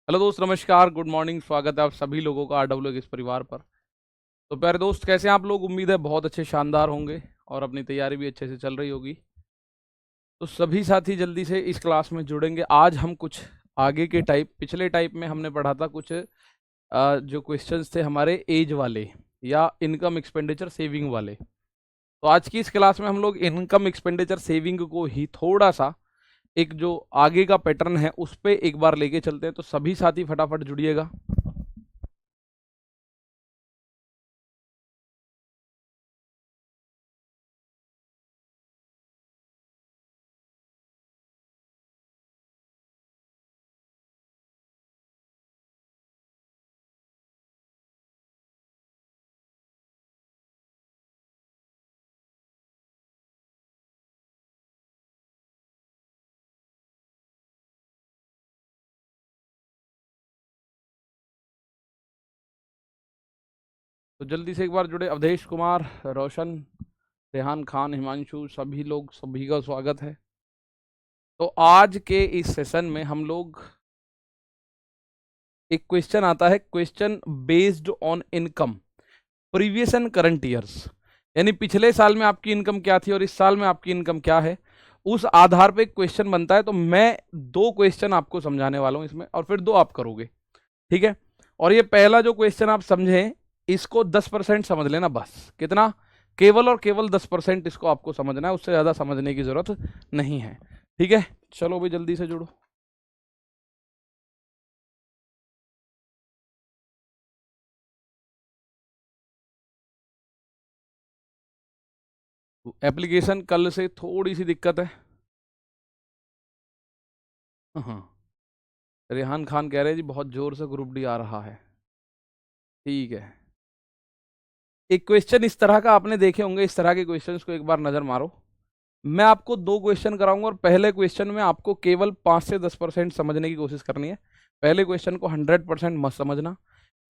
Hello दोस्त, नमस्कार, good morning. स्वागत है आप सभी लोगों का RW के इस परिवार पर। तो प्यारे दोस्त, कैसे हैं आप लोग? उम्मीद है बहुत अच्छे, शानदार होंगे और अपनी तैयारी भी अच्छे से चल रही होगी। तो सभी साथी जल्दी से इस क्लास में जुड़ेंगे। आज हम कुछ आगे के पिछले टाइप में हमने पढ़ा था कुछ जो क्वेश्चंस थे हमारे एज वाले या इनकम एक्सपेंडिचर सेविंग वाले। तो आज की इस क्लास में हम लोग इनकम एक्सपेंडिचर सेविंग को ही थोड़ा सा एक जो आगे का पैटर्न है उस पे एक बार लेके चलते हैं। तो सभी साथी फटाफट जुड़िएगा। तो जल्दी से एक बार जुड़े। अवधेश कुमार, रोशन, रेहान खान, हिमांशु, सभी लोग, सभी का स्वागत है। तो आज के इस सेशन में हम लोग एक क्वेश्चन आता है, question based on income previous and current years, यानी पिछले साल में आपकी इनकम क्या थी और इस साल में आपकी इनकम क्या है, उस आधार पे एक क्वेश्चन बनता है। तो मैं दो क्वेश्चन आपको समझाने वाला हूं इसमें और फिर दो आप करोगे, ठीक है। और ये पहला जो क्वेश्चन आप समझें, इसको 10% समझ लेना बस। कितना? केवल और केवल 10% इसको आपको समझना है, उससे ज्यादा समझने की जरूरत नहीं है, ठीक है। चलो भाई जल्दी से जुड़ो। एप्लीकेशन कल से थोड़ी सी दिक्कत है। हाँ, रेहान खान कह रहे हैं जी बहुत जोर से ग्रुप डी आ रहा है। ठीक है, एक क्वेश्चन इस तरह का आपने देखे होंगे, इस तरह के क्वेश्चंस को एक बार नजर मारो। मैं आपको दो क्वेश्चन कराऊंगा और पहले क्वेश्चन में आपको केवल 5 से 10% समझने की कोशिश करनी है। पहले क्वेश्चन को 100% मत समझना,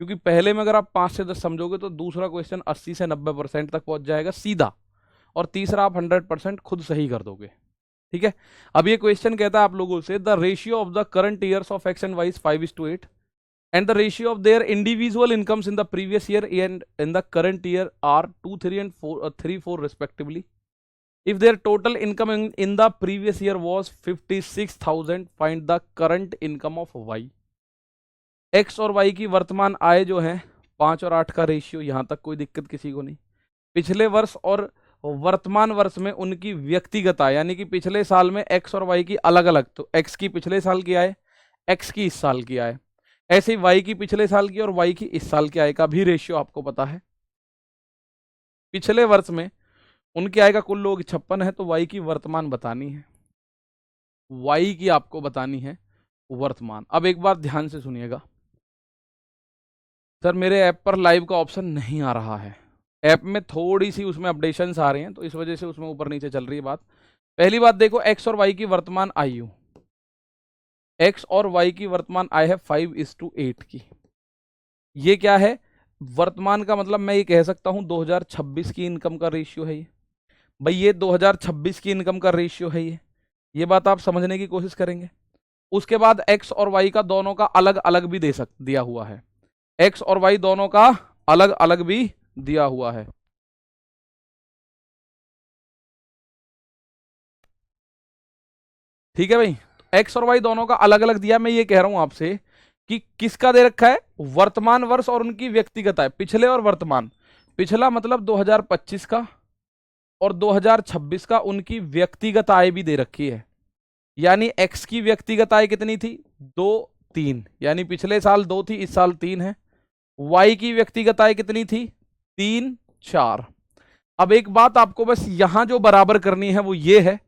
क्योंकि पहले में अगर आप 5 से 10 समझोगे तो दूसरा क्वेश्चन 80 से 90% तक पहुंच जाएगा सीधा, और तीसरा आप 100% खुद सही कर दोगे, ठीक है। अब ये क्वेश्चन कहता है आप लोगों से, the ratio of the current years of X and Y is 5:8 and the ratio of their individual incomes in the previous year and in the current year are 2 3 and 4 3 4 respectively. If their total income in the previous year was 56,000, find the current income of y. x और y की वर्तमान आय जो है 5 और 8 का ratio, यहां तक कोई दिक्कत किसी को नहीं। पिछले वर्ष और वर्तमान वर्ष में उनकी व्यक्तिगत आय, यानी कि पिछले साल में x और y की अलग अलग, तो x की पिछले साल की आय, x की इस साल की आय, ऐसे ही y की पिछले साल की और y की इस साल की आय का भी रेशियो आपको पता है। पिछले वर्ष में उनकी आय का कुल लोग 56 है, तो y की वर्तमान बतानी है, y की आपको बतानी है वर्तमान। अब एक बार ध्यान से सुनिएगा, सर मेरे ऐप पर लाइव का ऑप्शन नहीं आ रहा है। ऐप में थोड़ी सी उसमें अपडेशंस आ रहे हैं, तो इस वजह से उसमें ऊपर नीचे चल रही है बात। पहली बात देखो, x और y की वर्तमान आयु, x और y की वर्तमान आय है 5:8 की। ये क्या है? वर्तमान का मतलब मैं ये कह सकता हूं 2026 की इनकम का रेशियो है ये। भाई ये 2026 की इनकम का रेशियो है ये बात आप समझने की कोशिश करेंगे। उसके बाद x और y का दोनों का अलग अलग भी दिया हुआ है, x और y दोनों का अलग अलग भी दिया हुआ है। ठीक है भाई, x और y दोनों का अलग अलग दिया। मैं ये कह रहा हूं आपसे कि किसका दे रखा है, वर्तमान वर्ष और उनकी व्यक्तिगत आय, पिछले और वर्तमान। पिछला मतलब 2025 का और 2026 का उनकी व्यक्तिगत आय भी दे रखी है। यानी x की व्यक्तिगत आय कितनी थी? 2 3, यानी पिछले साल 2 थी, इस साल 3 है। y की व्यक्तिगत आय कितनी थी? 3 4। अब एक बात आपको बस यहां जो बराबर करनी है वो ये है,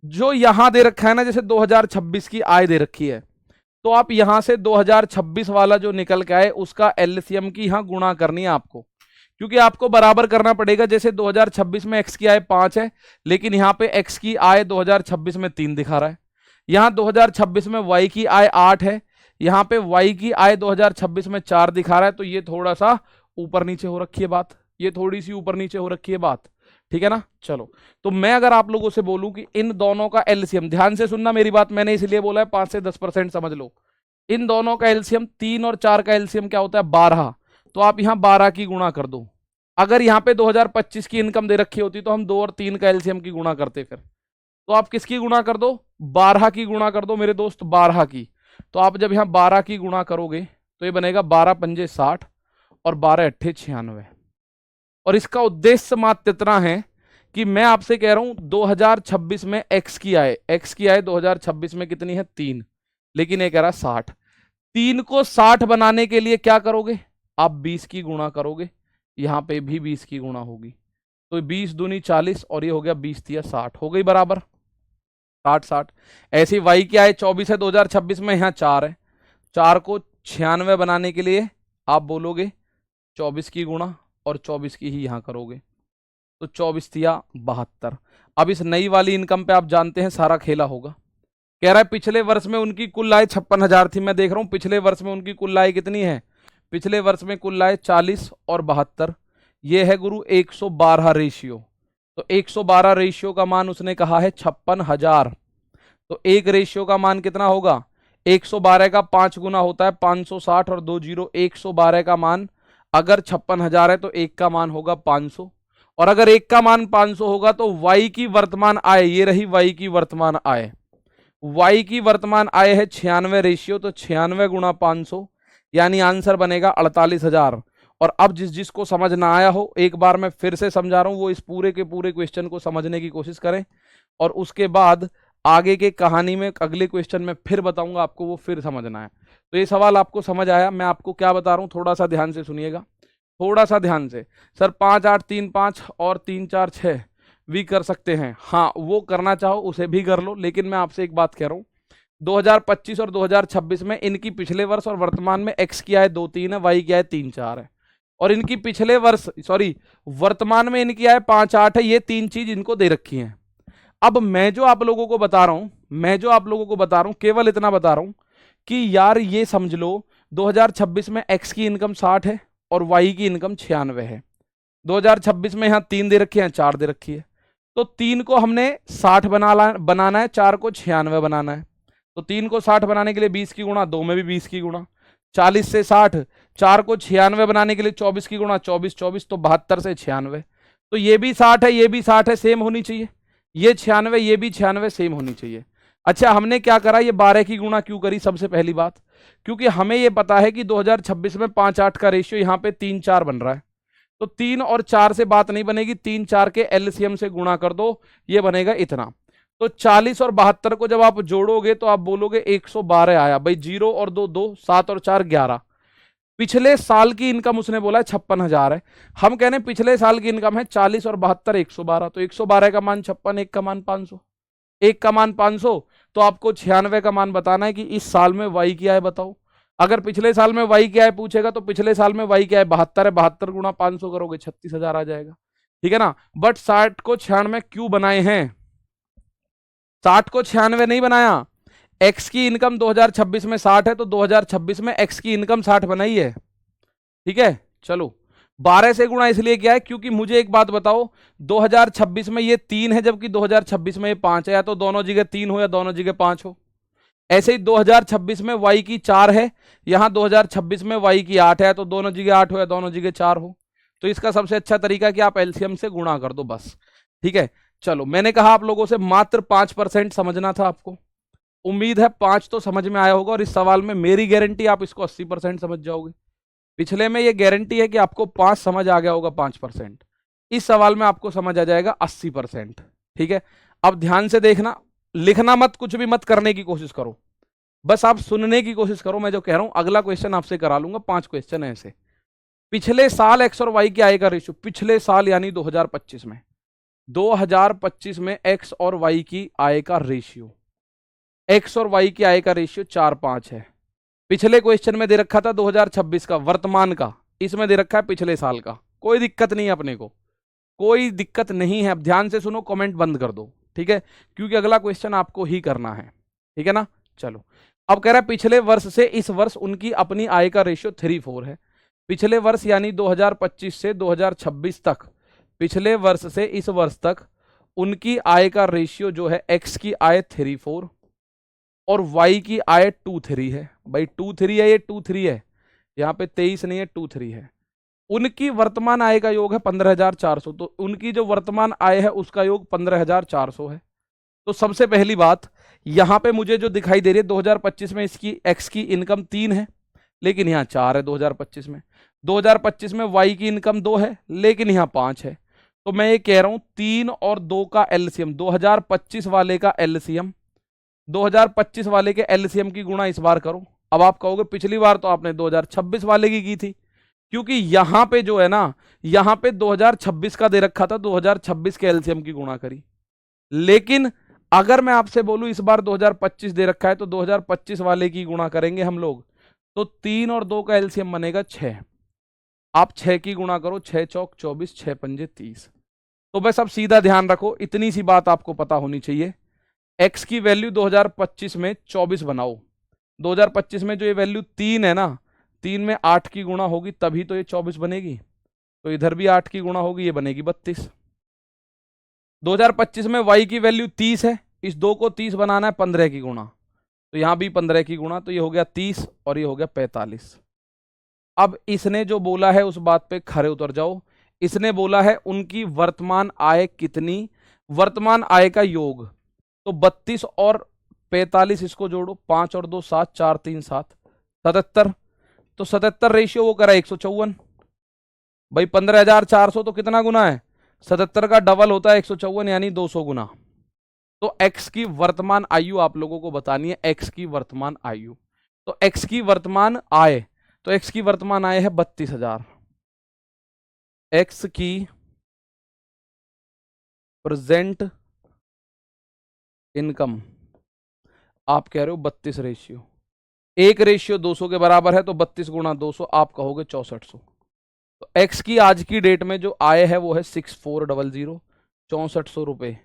जो यहां दे रखा है ना, जैसे 2026 की आय दे रखी है, तो आप यहां से 2026 वाला जो निकल के आए उसका एलसीएम की यहां गुणा करनी है आपको, क्योंकि आपको बराबर करना पड़ेगा। जैसे 2026 में x की आय 5 है, लेकिन यहां पे x की आय 2026 में 3 दिखा रहा है। यहां 2026 में y की आय 8 है, यहां पे y की आय 2026 में 4 दिखा रहा है। तो ये थोड़ा सा ऊपर नीचे हो रखी है बात, ये थोड़ी सी ऊपर नीचे हो रखी है बात, ठीक है ना। चलो, तो मैं अगर आप लोगों से बोलूं कि इन दोनों का एलसीएम, ध्यान से सुनना मेरी बात, मैंने इसलिए बोला है 5 से 10% समझ लो। इन दोनों का एलसीएम 3 और 4 का एलसीएम क्या होता है 12, तो आप यहाँ 12 की गुणा कर दो। अगर यहाँ पे 2025 की इनकम दे रखी होती तो हम 2 और 3 का एलसीएम की गुणा करते फिर। तो आप किसकी गुणा कर दो 12 की गुणा कर दो मेरे दोस्त 12 की। तो आप जब यहाँ 12 की गुणा करोगे तो ये बनेगा 12 पंजे 60 और 12 अट्ठे 96। और इसका उद्देश्य मात्र इतना है कि मैं आपसे कह रहा हूं 2026 में एक्स की आय 2026 में कितनी है 3, लेकिन ये कह रहा है 60। 3 को 60 बनाने के लिए क्या करोगे आप 20 की गुणा करोगे, यहां पे भी 20 की गुणा होगी, तो 20 दूनी 40 और ये हो गया 20 तिया 60, हो गई बराबर 60। ऐसी वाई की आय 24 है 2026 में, यहाँ 4 है, 4 को 96 बनाने के लिए आप बोलोगे 24 की गुणा और 24 की ही यहां करोगे, तो 24 तिया 72। अब इस नई वाली इनकम पे आप जानते हैं सारा खेला होगा। कह रहा है पिछले वर्ष में उनकी कुल आय 56,000 थी, मैं देख रहा हूं पिछले वर्ष में उनकी कुल आय कितनी है, पिछले वर्ष में कुल आय 40 और 72, ये है गुरु 112 रेशियो। तो 112 रेशियो का मान उसने कहा है 56,000, तो एक रेशियो का मान कितना होगा 112 का 5 गुना होता है 560 और 2 जीरो, 112 का मान अगर 56,000 है तो एक का मान होगा 500, और अगर एक का मान 500 होगा तो वाई की वर्तमान आय, ये रही वाई की वर्तमान आय, वाई की वर्तमान आय है 96 रेशियो, तो 96 गुणा 500 यानी आंसर बनेगा 48,000। और अब जिस जिसको समझ ना आया हो एक बार मैं फिर से समझा रहा हूं, वो इस पूरे के पूरे क्वेश्चन को समझने की कोशिश करें, और उसके बाद आगे के कहानी में अगले क्वेश्चन में फिर बताऊंगा आपको, वो फिर समझना है। तो ये सवाल आपको समझ आया, मैं आपको क्या बता रहा हूं थोड़ा सा ध्यान से सुनिएगा, थोड़ा सा ध्यान से। सर 5 8 3 5 और 3 4 6 भी कर सकते हैं, हाँ वो करना चाहो उसे भी कर लो, लेकिन मैं आपसे एक बात कह रहा हूं 2025 और 2026 में इनकी पिछले वर्ष और वर्तमान में एक्स की आय 2 3 है, वाई की आय 3 4 है, और इनकी पिछले वर्ष वर्तमान में इनकी आय 5 8 है, ये तीन चीज इनको दे रखी है। अब मैं जो आप लोगों को बता रहा हूं केवल इतना बता रहा हूं कि यार ये समझ लो 2026 में एक्स की इनकम 60 है और वाई की इनकम 96 है। 2026 में यहां 3 दे रखी है, 4 दे रखी है, तो 3 को हमने 60 बनाना है, 4 को 96 बनाना है। तो 3 को 60 बनाने के लिए 20 की गुणा, 2 में भी 20 की गुणा, 40 से 60, 4 को 96 बनाने के लिए 24 की गुणा, 24 24 तो 72 से 96, तो ये भी 60 है, ये भी 60 है, सेम होनी चाहिए, ये 96 ये भी 96 सेम होनी चाहिए। अच्छा हमने क्या करा, ये 12 की गुणा क्यों करी, सबसे पहली बात क्योंकि हमें ये पता है कि 2026 में 5 8 का रेशियो यहाँ पे 3 4 बन रहा है, तो 3 और 4 से बात नहीं बनेगी, 3 4 के एलसीएम से गुणा कर दो, ये बनेगा इतना। तो 40 और 72 को जब आप जोड़ोगे तो आप बोलोगे 112 आया, भाई 0 और 2 2, 7 और 4 11। पिछले साल की इनकम उसने बोला है 56,000 है, हम कह रहे हैं पिछले साल की इनकम है 40 और 72 112, तो 112 का मान 56, एक का मान 500, एक का मान 500, तो आपको 96 का मान बताना है कि इस साल में वाई की आय बताओ। अगर पिछले साल में वाई की आय पूछेगा तो पिछले साल में वाई की आय 72 है, 72 गुणा 500 करोगे 36,000 आ जाएगा, ठीक है ना। बट 60 को 96 क्यों बनाए हैं, 60 को 96 नहीं बनाया, एक्स की इनकम 2026 में 60 है, तो 2026 में एक्स की इनकम 60 बनाई है, ठीक है। चलो 12 से गुणा इसलिए किया है क्योंकि मुझे एक बात बताओ 2026 में ये 3 है जबकि 2026 में ये 5 है, या तो दोनों जगह 3 हो या दोनों जगह 5 हो। ऐसे ही 2026 में वाई की 4 है, यहां 2026 में वाई की 8 है, तो दोनों जगह 8 हो या दोनों जगह 4 हो। तो इसका सबसे अच्छा तरीका कि आप एलसीएम से गुणा कर दो बस, ठीक है। चलो मैंने कहा आप लोगों से मात्र 5% समझना था आपको, उम्मीद है 5 तो समझ में आया होगा, और इस सवाल में मेरी गारंटी आप इसको 80% समझ जाओगे। पिछले में ये गारंटी है कि आपको 5 समझ आ गया होगा 5%, इस सवाल में आपको समझ आ जाएगा 80%, ठीक है। अब ध्यान से देखना, लिखना मत, कुछ भी मत करने की कोशिश करो, बस आप सुनने की कोशिश करो मैं जो कह रहा हूं। अगला क्वेश्चन आपसे करा लूंगा, 5 क्वेश्चन है ऐसे। पिछले साल एक्स और वाई की आय का रेशियो, पिछले साल यानी 2025 में, 2025 में एक्स और वाई की आय का रेशियो, एक्स और वाई की आय का रेशियो 4 5 है। पिछले क्वेश्चन में दे रखा था 2026 का वर्तमान का, इसमें दे रखा है पिछले साल का, कोई दिक्कत नहीं है अपने को, कोई दिक्कत नहीं है। अब ध्यान से सुनो, कमेंट बंद कर दो, ठीक है, क्योंकि अगला क्वेश्चन आपको ही करना है, ठीक है ना। चलो अब कह रहा है पिछले वर्ष से इस वर्ष उनकी अपनी आय का रेशियो 3 4 है। पिछले वर्ष यानी 2025 से 2026 तक, पिछले वर्ष से इस वर्ष तक उनकी आय का रेशियो जो है एक्स की आय 3 4, और y की आय 23 है। भाई 23 है, ये 23 है, यहाँ पे 23 नहीं है, 23 है। उनकी वर्तमान आय का योग है 15,400, तो उनकी जो वर्तमान आय है उसका योग 15,400 है। तो सबसे पहली बात, यहां पे मुझे जो दिखाई दे रही है 2025 में इसकी x की इनकम 3 है लेकिन यहाँ 4 है 2025 में। 2025 में y की इनकम 2 है लेकिन यहाँ 5 है। तो मैं ये कह रहा हूं 3 और 2 का एलसीएम, 2025 वाले का एलसीएम, 2025 वाले के एलसीएम की गुणा इस बार करो। अब आप कहोगे पिछली बार तो आपने 2026 वाले की थी, क्योंकि यहां पे जो है ना, यहां पे 2026 का दे रखा था, 2026 के एलसीएम की गुणा करी। लेकिन अगर मैं आपसे बोलूं इस बार 2025 दे रखा है तो 2025 वाले की गुणा करेंगे हम लोग, तो 3 और 2 का एलसीएम बनेगा 6। आप 6 की गुणा करो, 6 चौक 24, 6 पंजे 30। तो बस अब सीधा ध्यान रखो, इतनी सी बात आपको पता होनी चाहिए, x की वैल्यू 2025 में 24 बनाओ। 2025 में जो ये वैल्यू 3 है ना, 3 में 8 की गुणा होगी तभी तो ये 24 बनेगी, तो इधर भी 8 की गुणा होगी, ये बनेगी 32। 2025 में y की वैल्यू 30 है, इस 2 को 30 बनाना है 15 की गुणा, तो यहां भी 15 की गुणा, तो ये हो गया 30 और ये हो गया 45। अब इसने जो बोला है उस बात पे खरे उतर जाओ। इसने बोला है उनकी वर्तमान आय कितनी, वर्तमान आय का योग, तो 32 और 45 इसको जोड़ो, 5 और 2 7, 4 3 7, 77। तो 77 रेशियो वो करा 154। भाई 15,400 तो कितना गुना है, 77 का डबल होता है 154, यानी 200 गुना। तो x की वर्तमान आयु आप लोगों को बतानी है, x की वर्तमान आयु। तो x की वर्तमान आय, तो x की वर्तमान आय है 32,000। x की प्रेजेंट इनकम आप कह रहे हो 32 रेशियो, 1 रेशियो 200 के बराबर है, तो 32 गुणा 200 आप कहोगे 6400। तो x की आज की डेट में जो आय है वो है 6400, 6400 रुपए।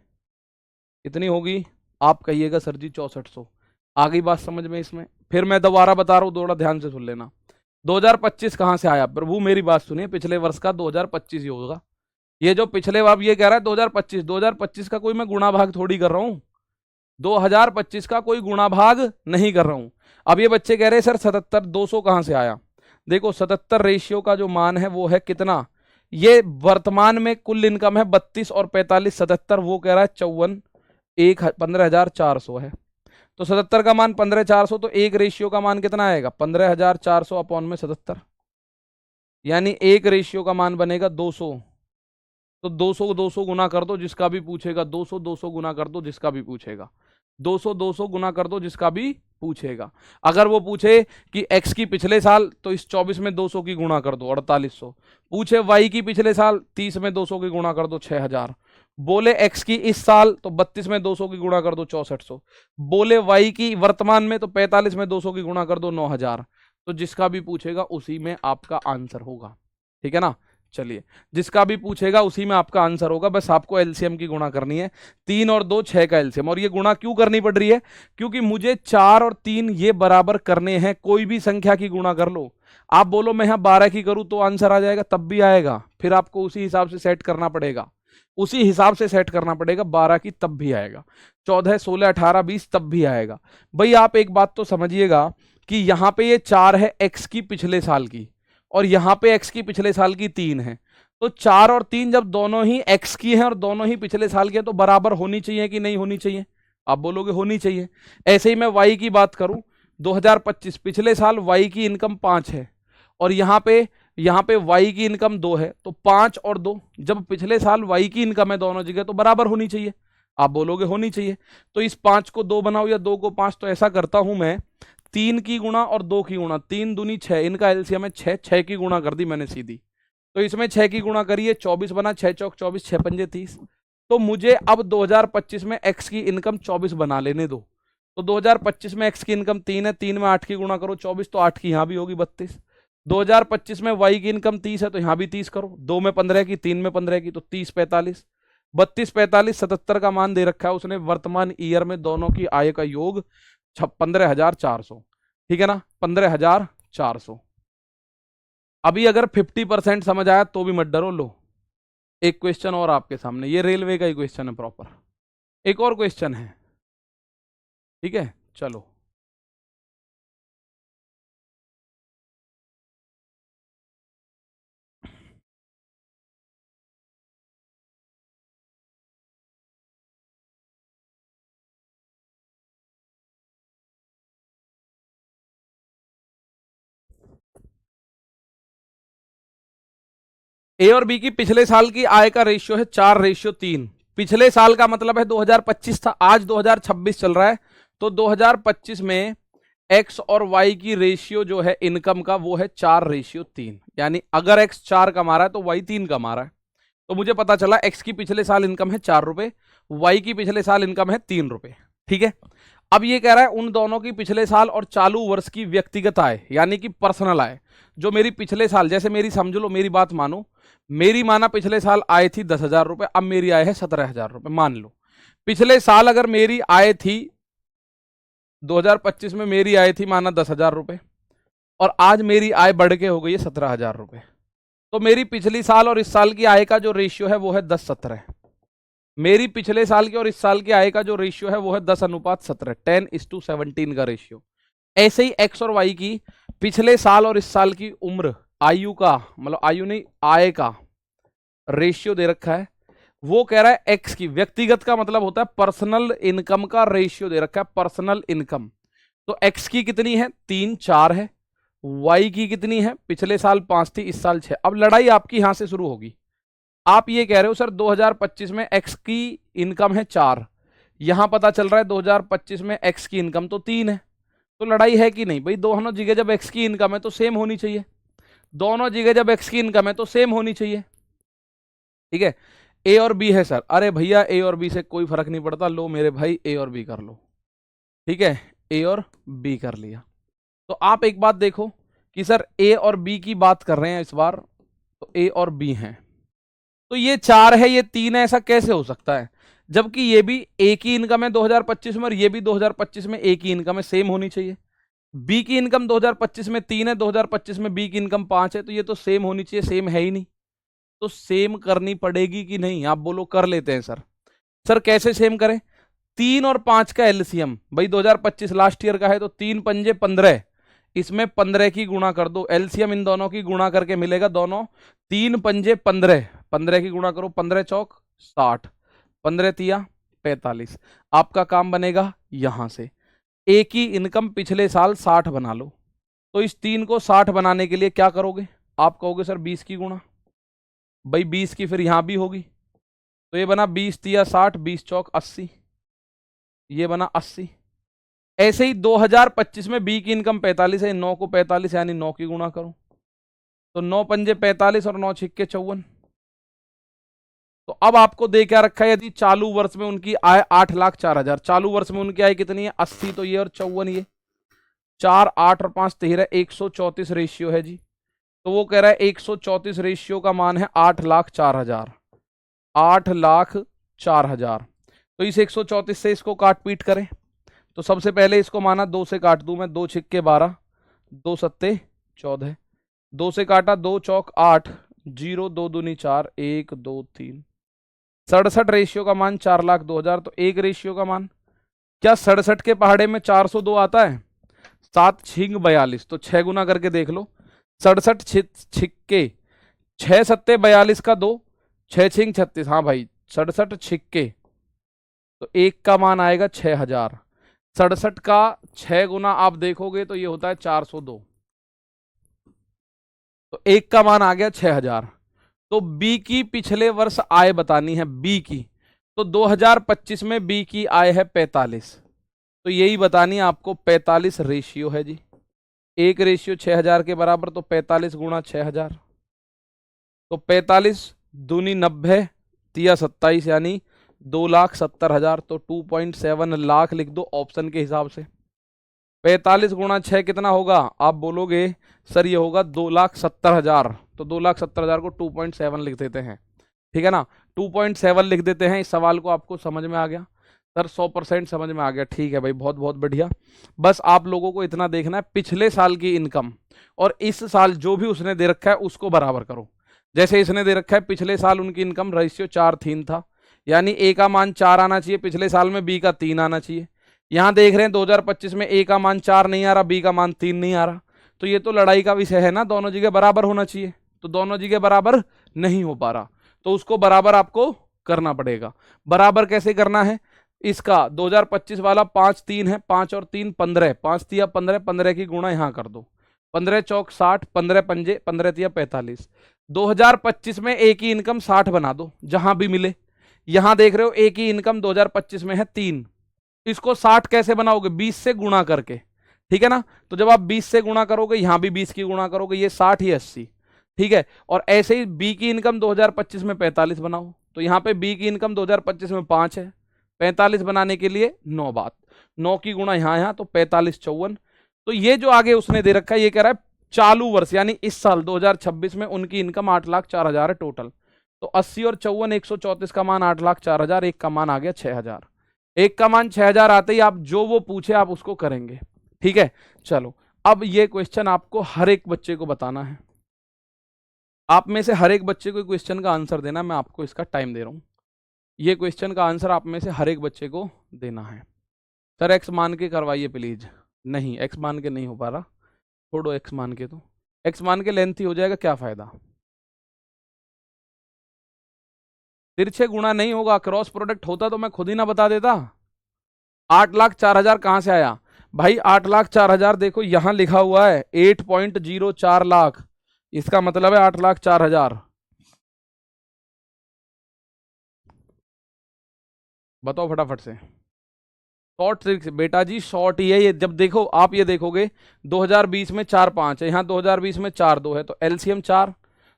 कितनी होगी आप कहिएगा सर जी 6400। आ गई बात समझ में इसमें? फिर मैं दोबारा बता रहा हूं, थोड़ा ध्यान से सुन लेना। 2025 कहां से आया प्रभु, मेरी बात सुनिए, पिछले वर्ष का 2025 ही होगा। ये जो पिछले बार ये कह रहा है 2025, 2025 का कोई मैं गुणा भाग थोड़ी कर रहा हूं, 2025 का कोई गुणा भाग नहीं कर रहा हूं। अब ये बच्चे कह रहे हैं सर 77 200 कहां से आया। देखो 77 रेशियो का जो मान है वो है कितना, ये वर्तमान में कुल इनकम है 32 और 45, 77 वो कह रहा है 54, 15,400 है। तो 77 का मान 15,400, तो 1 रेशियो का मान कितना आएगा 15,400 अपॉन में 77, यानी 1 रेशियो का मान बनेगा 200। तो 200 200 गुना कर दो जिसका भी पूछेगा, 200 200 गुना कर दो जिसका भी पूछेगा, 200 200 गुना कर दो जिसका भी पूछेगा। अगर वो पूछे कि x की पिछले साल, तो इस 24 में 200 की गुणा कर दो 4800। पूछे y की पिछले साल, 30 में 200 की गुणा कर दो 6000। बोले x की इस साल, तो 32 में 200 की गुणा कर दो 6400। बोले y की वर्तमान में, तो 45 में 200 की गुणा कर दो 9000। तो जिसका भी पूछेगा उसी में आपका आंसर होगा, ठीक है ना। चलिए, जिसका भी पूछेगा उसी में आपका आंसर होगा, बस आपको एलसीएम की गुणा करनी है। 3 और 2 6 का एलसीएम, और ये गुणा क्यों करनी पड़ रही है, क्योंकि मुझे 4 और 3 ये बराबर करने हैं। कोई भी संख्या की गुणा कर लो, आप बोलो मैं यहाँ 12 की करूं तो आंसर आ जाएगा, तब भी आएगा, फिर आपको उसी हिसाब से सेट करना पड़ेगा, उसी हिसाब से सेट करना पड़ेगा। 12 की तब भी आएगा, 14 16 18 20 तब भी आएगा। भाई आप एक बात तो समझिएगा कि यहाँ पे ये 4 है एक्स की पिछले साल की, और यहां पे x की पिछले साल की 3 है। तो 4 और 3 जब दोनों ही x की हैं और दोनों ही पिछले साल के, तो बराबर होनी चाहिए कि नहीं होनी चाहिए, आप बोलोगे होनी चाहिए। ऐसे ही मैं y की बात करूं, 2025 पिछले साल y की इनकम 5 है, और यहां पे y की इनकम 2 है, तो 5 और 2 जब पिछले साल y की इनकम है दोनों जगह, तो बराबर होनी चाहिए, आप बोलोगे होनी चाहिए। तो इस 5 को 2 बनाओ या 2 को 5, तो ऐसा करता हूं मैं 3 की गुणा और 2 की गुणा, 3 दूनी 6, इनका एलसीएम है 6, 6 की गुणा कर दी मैंने सीधी, तो इसमें 6 की गुणा करिए 24 बना, 6 चौक 24, 6 पंजे 30। तो मुझे अब 2025 में x की इनकम 24 बना लेने दो। तो 2025 में x की इनकम 3 है, 3 में 8 की गुणा करो 24, तो 8 की यहाँ भी होगी 32। 2025 में y की इनकम 30 है, तो यहाँ भी 30 करो, 2 में 15 की, 3 में 15 की, तो 30 45, 32 45, 77 का मान दे रखा है उसने वर्तमान ईयर में दोनों की आय का योग 15,400, ठीक है ना, 15,400। अभी अगर 50% समझ आया तो भी मत डरो, लो एक क्वेश्चन और आपके सामने, ये रेलवे का ही क्वेश्चन है प्रॉपर। एक और क्वेश्चन है, ठीक है, चलो ए और बी की पिछले साल की आय का रेशियो है 4:3। पिछले साल का मतलब है 2025 था, आज 2026 चल रहा है, तो 2025 में एक्स और वाई की रेशियो जो है इनकम का वो है 4:3। यानी अगर एक्स 4 कमा रहा है तो वाई 3 कमा रहा है। तो मुझे पता चला एक्स की पिछले साल इनकम है 4 रुपए, वाई की पिछले साल इनकम है 3 रुपए। ठीक है, अब ये कह रहा है उन दोनों की पिछले साल और चालू वर्ष की व्यक्तिगत आय यानी कि पर्सनल आय, जो मेरी पिछले साल, जैसे मेरी समझ लो, मेरी बात मानो, मेरी माना पिछले साल आय थी 10,000 रुपए, अब मेरी आय है 17,000 रुपए। मान लो पिछले साल अगर मेरी आय थी 2025 में मेरी आय थी माना 10,000 रुपए, और आज मेरी आय बढ़ के हो गई है 17,000 रुपए, तो मेरी पिछली साल और इस साल की आय का जो रेशियो है वो है 10:17। मेरी पिछले साल की और इस साल की आय का जो रेशियो है वो है 10:17, 10:17 का रेशियो। ऐसे ही एक्स और वाई की पिछले साल और इस साल की उम्र, आयु का मतलब, आयु नहीं, आय का रेशियो दे रखा है। वो कह रहा है एक्स की, व्यक्तिगत का मतलब होता है पर्सनल इनकम का रेशियो दे रखा है, पर्सनल इनकम। तो एक्स की कितनी है, 3, 4 है। वाई की कितनी है, पिछले साल 5 थी, इस साल 6। अब लड़ाई आपकी यहां से शुरू होगी। आप ये कह रहे हो सर 2025 में एक्स की इनकम है 4, यहां पता चल रहा है 2025 में एक्स की इनकम तो 3 है, तो लड़ाई है कि नहीं? भाई दोनों जगह जब एक्स की इनकम है तो सेम होनी चाहिए, दोनों जगह जब एक्स की इनकम है तो सेम होनी चाहिए। ठीक है, ए और बी है सर, अरे भैया ए और बी से कोई फर्क नहीं पड़ता, लो मेरे भाई ए और बी कर लो। ठीक है, ए और बी कर लिया। तो आप एक बात देखो कि सर ए और बी की बात कर रहे हैं इस बार, तो ए और बी हैं, तो ये 4 है ये 3 है, ऐसा कैसे हो सकता है? जबकि ये भी ए की इनकम है 2025 में और ये भी 2025 में ए की इनकम है, सेम होनी चाहिए। बी की इनकम 2025 में 3 है, 2025 में बी की इनकम 5 है, तो ये तो सेम होनी चाहिए, सेम है ही नहीं। तो सेम करनी पड़ेगी कि नहीं? आप बोलो कर लेते हैं सर। सर कैसे सेम करें? 3 और 5 का एलसीएम, भाई 2025 लास्ट ईयर का है, तो 3 पंजे 15, इसमें 15 की गुणा कर दो, एलसीएम इन दोनों की गुणा करके मिलेगा दोनों, 3 पंजे 15, 15 की गुणा करो, 15 चौक 60, 15 तिया 45। आपका काम बनेगा यहां से, ए की इनकम पिछले साल 60 बना लो, तो इस 3 को 60 बनाने के लिए क्या करोगे? आप कहोगे सर 20 की गुणा, भाई 20 की फिर यहां भी होगी, तो ये बना 20 तिया 60, 20 चौक 80, ये बना 80। ऐसे ही 2025 में बी की इनकम 45 है, 9 को 45 यानी 9 की गुणा करो, तो 9 पंजे 45 और 9 छिक्के 54। तो अब आपको दे क्या रखा है, यदि चालू वर्ष में उनकी आय 8,04,000, चालू वर्ष में उनकी आय कितनी है 80, तो ये और 54, ये 4, 8 और 5 13, 134 रेशियो है जी। तो वो कह रहा है 134 रेशियो का मान है 8,04,000, 8,04,000। तो इस 134 से इसको काट पीट करें, तो सबसे पहले इसको माना 2 से काट दूं मैं, 2 छिक्के 12, 2 सत्ते 14, 2 से काटा 2 चौक 8, 0 2 दूनी 4, 1 2 3, 67 रेशियो का मान 4,02,000। तो एक रेशियो का मान, क्या 67 के पहाड़े में 402 आता है? 7 छिंग 42, तो 6 गुना करके देख लो, 67 छिक्के 6 सत्ते 42 का 2, 6 छिंग 36, हाँ भाई 67 छिक्के, तो एक का मान आएगा 6,000। 67 का 6 गुना आप देखोगे तो ये होता है 402, तो एक का मान आ गया 6,000। तो बी की पिछले वर्ष आय बतानी है, बी की, तो 2025 में बी की आय है 45, तो यही बतानी है आपको, 45 रेशियो है जी, एक रेशियो 6,000 के बराबर, तो 45 गुणा 6,000, तो 45 दूनी 90 तिया 27 यानी 2,70,000, तो 2.7 लाख लिख दो ऑप्शन के हिसाब से। 45 गुणा 6 कितना होगा? आप बोलोगे सर ये होगा 2,70,000, तो 2,70,000 को 2.7 लिख देते हैं, ठीक है ना, 2.7 लिख देते हैं। इस सवाल को आपको समझ में आ गया सर? 100% समझ में आ गया, ठीक है भाई, बहुत बहुत बढ़िया। बस आप लोगों को इतना देखना है, पिछले साल की इनकम और इस साल जो भी उसने दे रखा है उसको बराबर करो। जैसे इसने दे रखा है पिछले साल उनकी इनकम रेशियो 4:3 था, यानी ए का मान 4 आना चाहिए, पिछले साल में बी का 3 आना चाहिए। यहां देख रहे हैं 2025 में ए का मान 4 नहीं आ रहा, बी का मान 3 नहीं आ रहा, तो ये तो लड़ाई का विषय है ना, दोनों जगह बराबर होना चाहिए, तो दोनों जगह बराबर नहीं हो पा रहा, तो उसको बराबर आपको करना पड़ेगा। बराबर कैसे करना है, इसका 2025 वाला 5 3 है, 5 और 3 15, 5 तिया 15, 15 की गुणा यहां कर दो, 15 चौक 60, 15 पंजे 15 तिया 45। 2025 में ए की इनकम 60 बना दो जहां भी मिले। यहां देख रहे हो ए की इनकम 2025 में है 3, इसको 60 कैसे बनाओगे, 20 से गुणा करके, ठीक है ना। तो जब आप 20 से गुणा करोगे, यहां भी 20 की गुणा करोगे, ये 60 ये 80, ठीक है। और ऐसे ही बी की इनकम 2025 में 45 बनाओ, तो यहां पे बी की इनकम 2025 में 5 है, 45 बनाने के लिए 9 बात, 9 की गुणा यहां तो 45 54। तो ये जो आगे उसने दे रखा है, ये कह रहा है चालू वर्ष यानी इस साल 2026 में उनकी इनकम 8,04,000 है टोटल। तो 80 और 54 134 का मान 8,04,000, एक का मान आ गया 6,000, एक का मान 6,000 आते ही आप जो वो पूछे आप उसको करेंगे, ठीक है। चलो अब ये क्वेश्चन आपको हर एक बच्चे को बताना है, आप में से हर एक बच्चे को क्वेश्चन का आंसर देना, मैं आपको इसका टाइम दे रहा हूं। ये क्वेश्चन का आंसर आप में से हर एक बच्चे को देना है। सर एक्स मान के करवाइए प्लीज, नहीं एक्स मान के नहीं हो पा रहा, छोड़ो एक्स मान के, तो एक्स मान के लेंथ ही हो जाएगा, क्या फायदा। तिरछे गुणा नहीं होगा, क्रॉस प्रोडक्ट होता तो मैं खुद ही ना बता देता। 8,04,000 कहां से आया भाई, 8,04,000 देखो यहां लिखा हुआ है 8.04 लाख, इसका मतलब है 8,04,000। बताओ फटाफट से, शॉर्ट ट्रिक बेटा जी, शॉर्ट ही है ये। जब देखो आप ये देखोगे 2020 में 4 5 है, यहाँ 2020 में 4 2 है, तो एलसीएम 4,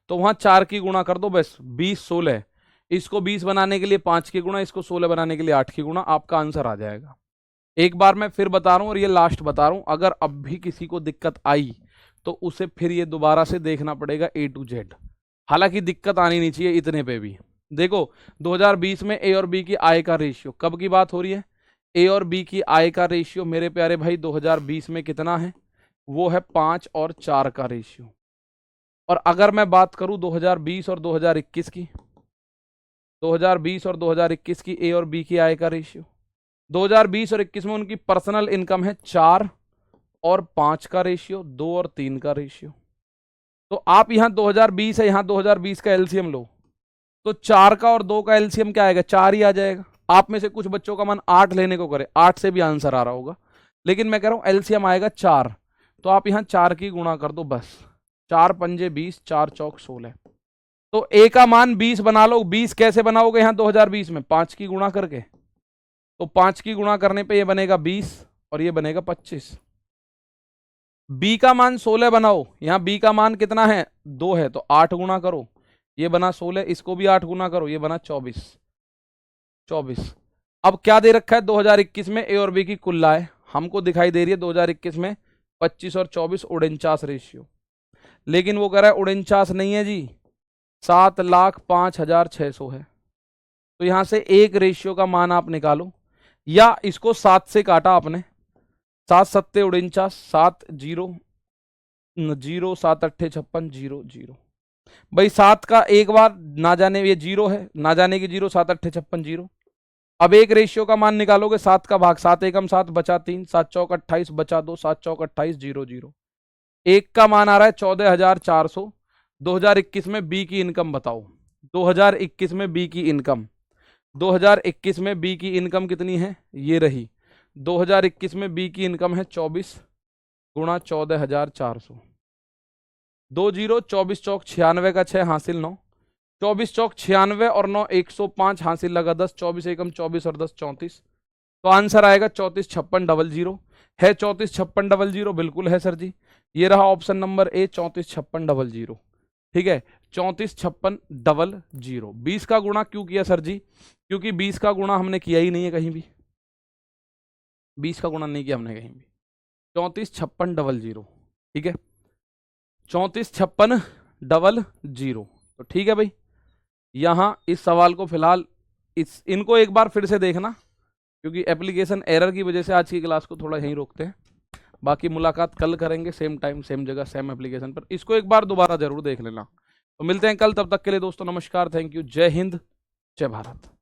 तो वहां 4 की गुणा कर दो बस, 20 16, इसको 20 बनाने के लिए 5 की गुणा, इसको 16 बनाने के लिए 8 की गुणा, आपका आंसर आ जाएगा। एक बार मैं फिर बता रहा हूं और ये लास्ट बता रहा हूं, अगर अब भी किसी को दिक्कत आई तो उसे फिर ये दोबारा से देखना पड़ेगा A to Z, हालांकि दिक्कत आनी नहीं चाहिए इतने पे भी। देखो 2020 में ए और बी की आय का रेशियो, कब की बात हो रही है, ए और बी की आय का रेशियो मेरे प्यारे भाई 2020 में कितना है, वो है 5 और 4 का रेशियो। और अगर मैं बात करूं 2020 और 2021 की, 2020 और 2021 की ए और बी की आय का रेशियो, 2020 और 21 में उनकी पर्सनल इनकम है 4 और 5 का रेशियो, 2 और 3 का रेशियो। तो आप यहां 2020 है, यहां 2020 का एलसीएम लो, तो 4 का और 2 का एलसीएम क्या आएगा, 4 ही आ जाएगा। आप में से कुछ बच्चों का मन 8 लेने को करे, 8 से भी आंसर आ रहा होगा, लेकिन मैं कह रहा हूं एलसीएम आएगा 4, तो आप यहां 4 की गुणा कर दो बस, 4 पंजे 20, 4 चौक 16, तो ए का मान 20 बना लो। 20 कैसे बनाओगे यहां 2020 में, 5 की गुणा करके, तो 5 की गुणा करने पे ये बनेगा 20 और ये बनेगा 25। बी का मान 16 बनाओ, यहां बी का मान कितना है 2 है, तो 8 गुणा करो, ये बना 16, इसको भी 8 गुना करो, ये बना 24। अब क्या दे रखा है 2021 में ए और बी की कुल आय, हमको दिखाई दे रही है 2021 में 25 और 24 49 रेशियो, लेकिन वो कह रहा है 49 नहीं है जी, 7,05,600 है। तो यहां से एक रेशियो का मान आप निकालो, या इसको 7 से काटा आपने, 7 7 49, 7 0 0 7 8 56 0 0, भाई 7 का एक बार ना जाने, ये 0 है, ना जाने की 0, 7 8 56 0। अब एक रेशियो का मान निकालोगे, 7 का भाग, 7 एकम 7 बचा 3, 7 चौक 28 बचा 2, 7 चौक 28 0 0, एक का मान आ रहा है 14,400। 2021 में बी की इनकम बताओ, 2021 में बी की इनकम, 2021 में बी की इनकम कितनी है, ये रही, 2021 में बी की इनकम है 24 गुणा 14,400, 2 0, 24 चौक 96 का 6 हासिल 9, 24 चौक 96 और 9 105 हासिल लगा 10, 24 एकम 24 और 10 34, तो आंसर आएगा 345600। है 345600, बिल्कुल है सर जी, ये रहा ऑप्शन नंबर ए 345600, ठीक है 345600। 20 का गुणा क्यों किया सर जी, क्योंकि 20 का गुणा हमने किया ही नहीं है कहीं भी, 20 का गुणा नहीं किया हमने कहीं भी, 345600, ठीक है 345600, तो ठीक है भाई। यहां इस सवाल को फिलहाल इनको एक बार फिर से देखना, क्योंकि एप्लीकेशन एरर की वजह से आज की क्लास को थोड़ा यहीं रोकते हैं, बाकी मुलाकात कल करेंगे सेम टाइम सेम जगह सेम एप्लीकेशन पर, इसको एक बार दोबारा जरूर देख लेना। तो मिलते हैं कल, तब तक के लिए दोस्तों नमस्कार, थैंक यू, जय हिंद जय भारत।